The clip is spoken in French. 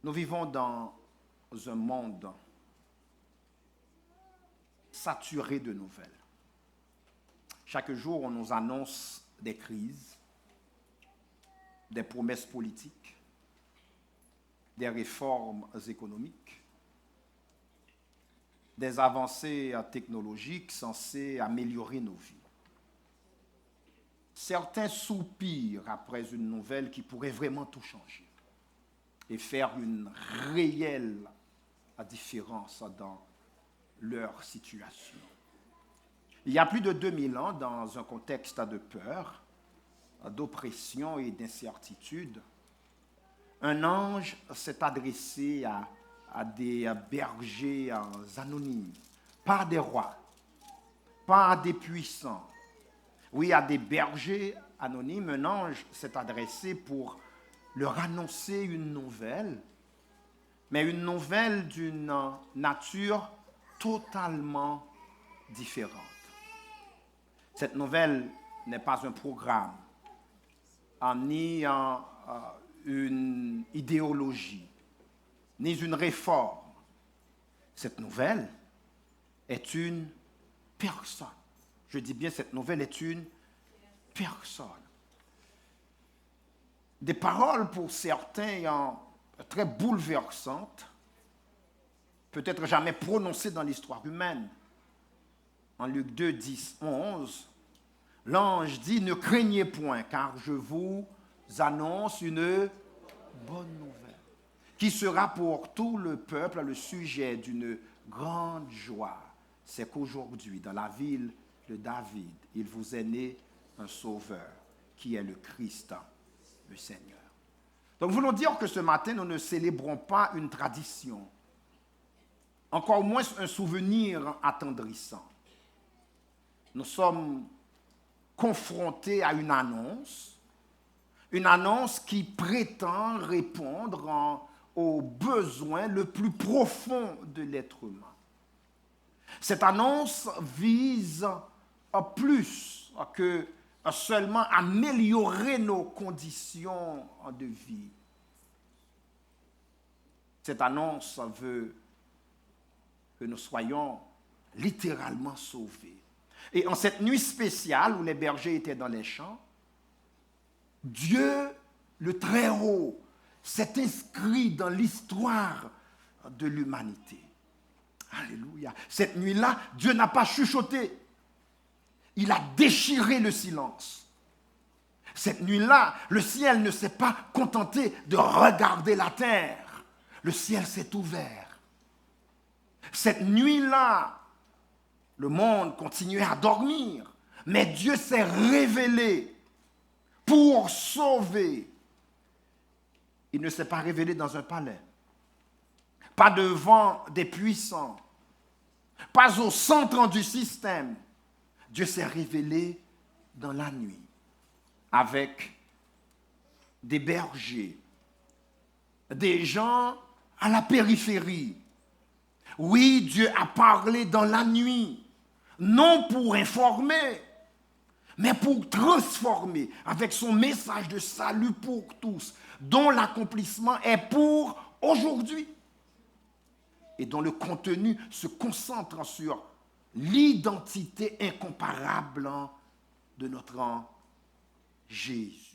Nous vivons dans un monde saturé de nouvelles. Chaque jour, on nous annonce des crises, des promesses politiques, des réformes économiques, des avancées technologiques censées améliorer nos vies. Certains soupirent après une nouvelle qui pourrait vraiment tout changer et faire une réelle différence dans leur situation. Il y a plus de 2000 ans, dans un contexte de peur, d'oppression et d'incertitude, un ange s'est adressé à des bergers anonymes, pas à des rois, pas à des puissants. Oui, à des bergers anonymes, un ange s'est adressé pour leur annoncer une nouvelle, mais une nouvelle d'une nature totalement différente. Cette nouvelle n'est pas un programme, ni une idéologie, ni une réforme. Cette nouvelle est une personne. Je dis bien, cette nouvelle est une personne. Des paroles pour certains très bouleversantes, peut-être jamais prononcées dans l'histoire humaine. En Luc 2, 10, 11, l'ange dit « Ne craignez point, car je vous annonce une bonne nouvelle, qui sera pour tout le peuple le sujet d'une grande joie. C'est qu'aujourd'hui, dans la ville de David, il vous est né un sauveur, qui est le Christ, le Seigneur. » Donc, voulons dire que ce matin, nous ne célébrons pas une tradition, encore moins un souvenir attendrissant. Nous sommes confrontés à une annonce qui prétend répondre aux besoins le plus profond de l'être humain. Cette annonce vise plus que seulement améliorer nos conditions de vie. Cette annonce veut que nous soyons littéralement sauvés. Et en cette nuit spéciale où les bergers étaient dans les champs, Dieu, le Très-Haut, s'est inscrit dans l'histoire de l'humanité. Alléluia. Cette nuit-là, Dieu n'a pas chuchoté. Il a déchiré le silence. Cette nuit-là, le ciel ne s'est pas contenté de regarder la terre. Le ciel s'est ouvert. Cette nuit-là, le monde continuait à dormir, mais Dieu s'est révélé pour sauver. Il ne s'est pas révélé dans un palais, pas devant des puissants, pas au centre du système. Dieu s'est révélé dans la nuit, avec des bergers, des gens à la périphérie. Oui, Dieu a parlé dans la nuit, non pour informer, mais pour transformer avec son message de salut pour tous, dont l'accomplissement est pour aujourd'hui et dont le contenu se concentre sur l'identité incomparable de notre Jésus.